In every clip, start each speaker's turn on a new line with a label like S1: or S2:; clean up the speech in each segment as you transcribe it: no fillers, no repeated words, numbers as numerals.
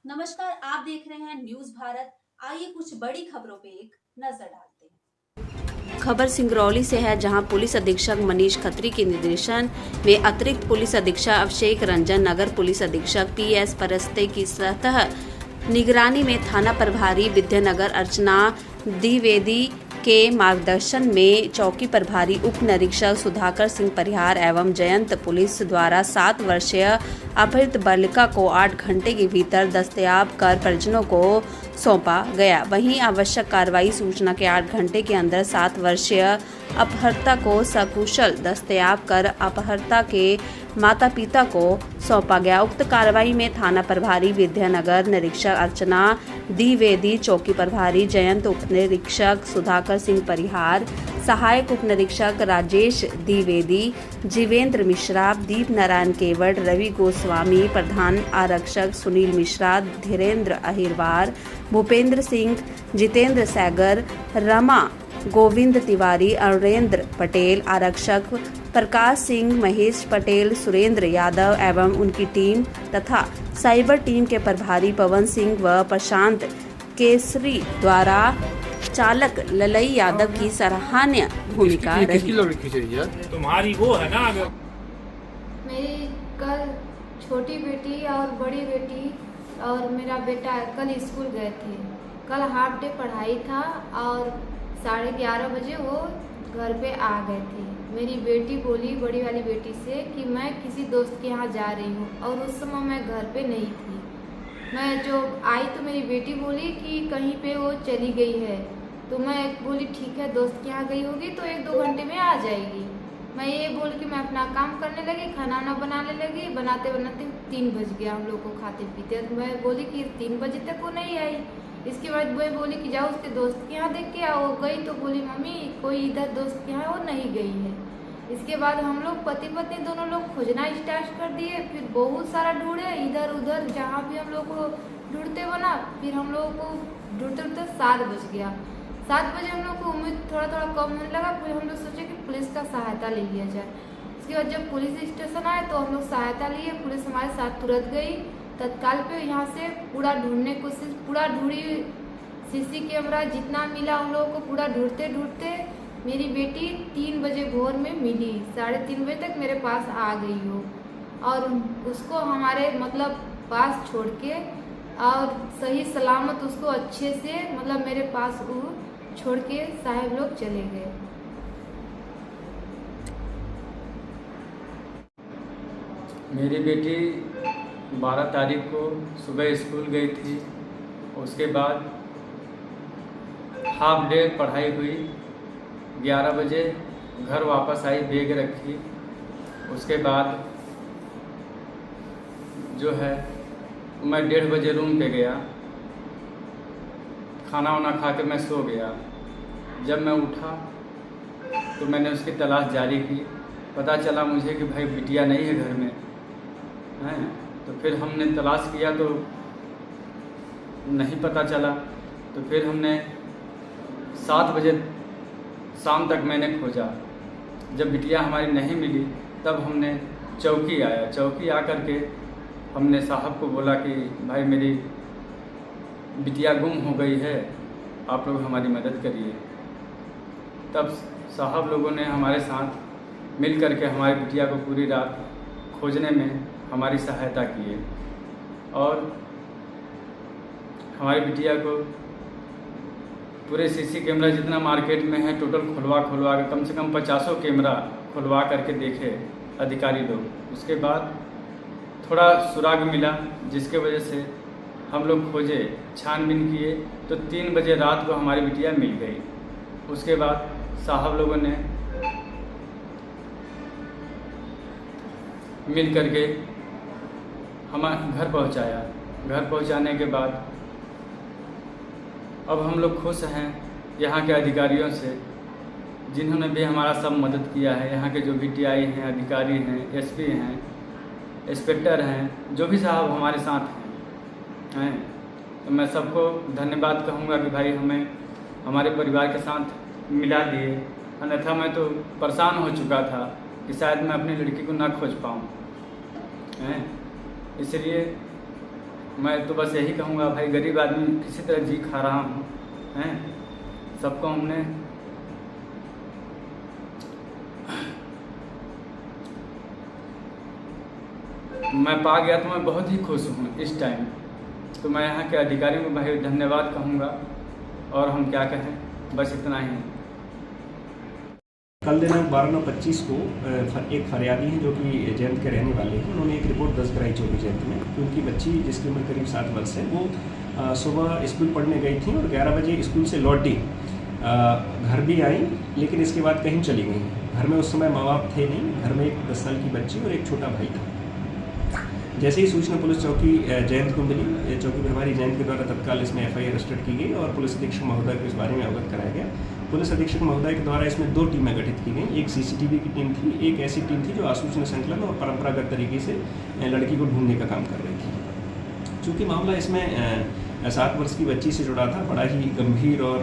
S1: नमस्कार, आप देख रहे हैं न्यूज भारत। आइए कुछ बड़ी खबरों पे एक नजर डालते हैं।
S2: खबर सिंगरौली से है, जहां पुलिस अधीक्षक मनीष खत्री के निर्देशन में अतिरिक्त पुलिस अधीक्षक अभिषेक रंजन, नगर पुलिस अधीक्षक पीएस परस्ते की सतह निगरानी में थाना प्रभारी विद्यानगर अर्चना द्विवेदी के मार्गदर्शन में चौकी प्रभारी उप निरीक्षक सुधाकर सिंह परिहार एवं जयंत पुलिस द्वारा 7 वर्षीय अपहृत बालिका को 8 घंटे के भीतर दस्तयाब कर परिजनों को सौंपा गया। वहीं आवश्यक कार्रवाई सूचना के 8 घंटे के अंदर 7 वर्षीय अपहर्ता को सकुशल दस्तयाब कर अपहर्ता के माता पिता को सौंपा गया। उक्त कार्रवाई में थाना प्रभारी विद्यानगर निरीक्षक अर्चना द्विवेदी, चौकी प्रभारी जयंत, उप निरीक्षक सुधाकर सिंह परिहार, सहायक उप निरीक्षक राजेश द्विवेदी, जीवेंद्र मिश्रा, दीप नारायण केवट, रवि गोस्वामी, प्रधान आरक्षक सुनील मिश्रा, धीरेन्द्र अहिरवार, भूपेंद्र सिंह, जितेंद्र सैगर, रमा गोविंद तिवारी, अरुणेंद्र पटेल, आरक्षक प्रकाश सिंह, महेश पटेल, सुरेंद्र यादव एवं उनकी टीम तथा साइबर टीम के प्रभारी पवन सिंह व प्रशांत केसरी द्वारा चालक ललई यादव की सराहनीय भूमिका रही।
S3: तुम्हारी वो है ना।
S4: मेरी कल छोटी बेटी और बड़ी बेटी और मेरा बेटा कल स्कूल गए थे। कल हाफ डे पढ़ाई था और 11:30 बजे वो घर पे आ गए थे। मेरी बेटी बोली बड़ी वाली बेटी से कि मैं किसी दोस्त के यहाँ जा रही हूँ और उस समय मैं घर पे नहीं थी। मैं जो आई तो मेरी बेटी बोली कि कहीं पे वो चली गई है, तो मैं बोली ठीक है, दोस्त के यहाँ गई होगी तो 1-2 घंटे में आ जाएगी। मैं ये बोल के मैं अपना काम करने लगी, खाना वाना बनाने लगी। बनाते बनाते 3 बज गया हम लोग को खाते पीते। तो मैं बोली कि 3 बजे तक वो नहीं आई। इसके बाद मैं बोली कि जाओ उसके दोस्त के यहाँ देख के आओ। गई तो बोली मम्मी कोई इधर दोस्त के यहाँ वो नहीं गई है। इसके बाद हम लोग पति पत्नी दोनों लोग खोजना स्टार्ट कर दिए। फिर बहुत सारा ढूंढे इधर उधर, जहाँ भी हम लोग को ढूंढते बना। फिर हम लोग को ढूंढते ढूंढते 7 बज गया। 7 बजे हम लोग को उम्मीद थोड़ा थोड़ा कम होने लगा। फिर हम लोग सोचे कि पुलिस का सहायता ले लिया जाए। इसके बाद जब पुलिस स्टेशन आए तो हम लोग सहायता लिए। पुलिस हमारे साथ तुरंत गई तत्काल पे। यहाँ से पूरा ढूंढने की कोशिश पूरा ढूंढी, सीसी कैमरा जितना मिला हम लोगों को पूरा ढूंढते ढूंढते मेरी बेटी 3 बजे भोर में मिली। 3:30 बजे तक मेरे पास आ गई हो और उसको हमारे मतलब पास छोड़ के और सही सलामत उसको अच्छे से मतलब मेरे पास वो छोड़ के साहब लोग चले गए।
S5: मेरी बेटी 12 तारीख को सुबह स्कूल गई थी। उसके बाद हाफ डे पढ़ाई हुई। 11 बजे घर वापस आई, बैग रखी। उसके बाद जो है मैं 1:30 बजे रूम पे गया। खाना वाना खा के मैं सो गया। जब मैं उठा तो मैंने उसकी तलाश जारी की। पता चला मुझे कि भाई बिटिया नहीं है घर में हैं। तो फिर हमने तलाश किया तो नहीं पता चला। तो फिर हमने 7 बजे शाम तक मैंने खोजा। जब बिटिया हमारी नहीं मिली तब हमने चौकी आया। चौकी आकर के हमने साहब को बोला कि भाई मेरी बिटिया गुम हो गई है, आप लोग हमारी मदद करिए। तब साहब लोगों ने हमारे साथ मिल कर के हमारी बिटिया को पूरी रात खोजने में हमारी सहायता की है और हमारी बिटिया को पूरे सीसी कैमरा जितना मार्केट में है टोटल खुलवा के कम से कम 50 कैमरा खुलवा करके देखे अधिकारी लोग। उसके बाद थोड़ा सुराग मिला जिसके वजह से हम लोग खोजे, छानबीन किए तो 3 बजे रात को हमारी बिटिया मिल गई। उसके बाद साहब लोगों ने मिल करके हमारे घर पहुंचाया। घर पहुंचाने के बाद अब हम लोग खुश हैं यहाँ के अधिकारियों से, जिन्होंने भी हमारा सब मदद किया है। यहाँ के जो VTI हैं, अधिकारी हैं, SP हैं, इंस्पेक्टर हैं, जो भी साहब हमारे साथ हैं, तो मैं सबको धन्यवाद कहूँगा कि भाई हमें हमारे परिवार के साथ मिला दिए। अन्यथा मैं तो परेशान हो चुका था कि शायद मैं अपनी लड़की को ना खोज पाऊँ। इसलिए मैं तो बस यही कहूँगा भाई, गरीब आदमी किसी तरह जी खा रहा हूँ हैं। सबको हमने मैं पा गया तो मैं बहुत ही खुश हूँ इस टाइम। तो मैं यहाँ के अधिकारियों को भाई धन्यवाद कहूँगा, और हम क्या कहें, बस इतना ही।
S3: कल दिनांक 12/9/25 को एक फरियादी हैं जो कि जयंत के रहने वाले हैं। उन्होंने एक रिपोर्ट दर्ज कराई चौकी जयंत में कि उनकी बच्ची जिसकी उम्र करीब 7 वर्ष है, वो सुबह स्कूल पढ़ने गई थी और 11 बजे स्कूल से लौटी, घर भी आई, लेकिन इसके बाद कहीं चली गई। घर में उस समय माँ बाप थे नहीं, घर में एक 10 साल की बच्ची और एक छोटा भाई था। जैसे ही सूचना पुलिस चौकी जयंत को मिली, चौकी प्रभारी जयंत के द्वारा तत्काल इसमें FIR रजिस्टर्ड की गई और पुलिस अधीक्षक महोदय को इस बारे में अवगत कराया गया। पुलिस अधीक्षक महोदय के द्वारा इसमें 2 टीमें गठित की गई। एक CCTV की टीम थी, एक ऐसी टीम थी जो आसूचना संकलन और परंपरागत तरीके से लड़की को ढूंढने का काम कर रही थी। चूँकि मामला इसमें 7 वर्ष की बच्ची से जुड़ा था, बड़ा ही गंभीर और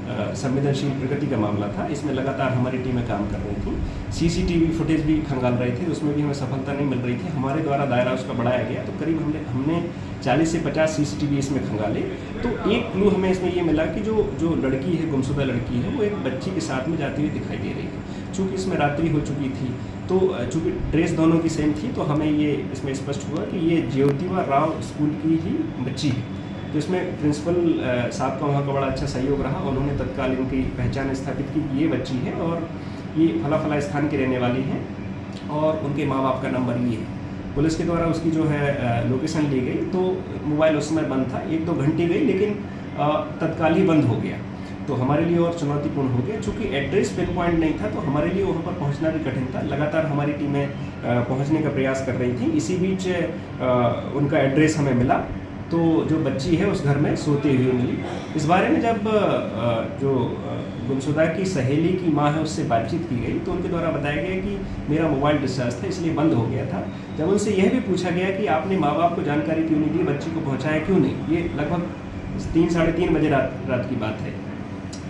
S3: संवेदनशील प्रकृति का मामला था। इसमें लगातार हमारी टीमें काम कर रही थी, CCTV फुटेज भी खंगाल रहे थे, उसमें भी हमें सफलता नहीं मिल रही थी। हमारे द्वारा दायरा उसका बढ़ाया गया तो करीब हमने 40 से 50 CCTV इसमें खंगाले। तो एक क्लू हमें इसमें ये मिला कि जो लड़की है, गुमशुदा लड़की है, वो एक बच्ची के साथ में जाती हुई दिखाई दे रही है। चूँकि इसमें रात्रि हो चुकी थी, तो चूँकि ड्रेस दोनों की सेम थी, तो हमें ये इसमें स्पष्ट हुआ कि ये ज्योतिवा राव स्कूल की ही बच्ची है। तो इसमें प्रिंसिपल साहब का वहाँ का बड़ा अच्छा सहयोग रहा। उन्होंने तत्काल इनकी पहचान स्थापित की कि ये बच्ची है और ये फला स्थान की रहने वाली है और उनके माँ बाप का नंबर ये है। पुलिस के द्वारा उसकी जो है लोकेशन ली गई, तो मोबाइल उस समय बंद था, 1-2 घंटे गई, लेकिन तत्काल ही बंद हो गया। तो हमारे लिए और चुनौतीपूर्ण हो गया। चूँकि एड्रेस पिन पॉइंट नहीं था, तो हमारे लिए वहाँ पर पहुँचना भी कठिन था। लगातार हमारी टीमें पहुँचने का प्रयास कर रही थी। इसी बीच उनका एड्रेस हमें मिला, तो जो बच्ची है उस घर में सोती हुई मिली। इस बारे में जब जो गुमशुदा की सहेली की माँ है उससे बातचीत की गई, तो उनके द्वारा बताया गया कि मेरा मोबाइल डिस्चार्ज था इसलिए बंद हो गया था। जब उनसे यह भी पूछा गया कि आपने माँ बाप को जानकारी क्यों नहीं दी, बच्ची को पहुँचाया क्यों नहीं, ये लगभग 3-3:30 बजे रात की बात है,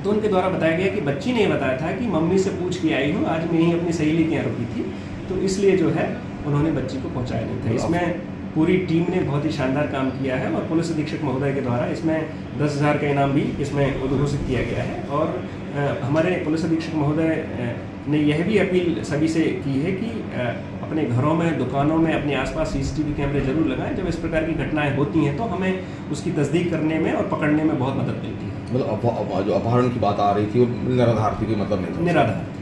S3: तो उनके द्वारा बताया गया कि बच्ची ने बताया था कि मम्मी से पूछ के आई हूँ, आज मैं यहीं अपनी सहेली के यहाँ रुकी थी, तो इसलिए जो है उन्होंने बच्ची को पहुँचाया नहीं था। इसमें पूरी टीम ने बहुत ही शानदार काम किया है और पुलिस अधीक्षक महोदय के द्वारा इसमें 10,000 का इनाम भी इसमें उद्घोषित किया गया है। और हमारे पुलिस अधीक्षक महोदय ने यह भी अपील सभी से की है कि अपने घरों में, दुकानों में, अपने आसपास CCTV कैमरे जरूर लगाएं। जब इस प्रकार की घटनाएं होती हैं तो हमें उसकी तस्दीक करने में और पकड़ने में बहुत मदद मिलती है।
S6: मतलब जो अपहरण की बात आ रही थी वो निराधार थी, कोई मतलब नहीं था?
S3: निराधार।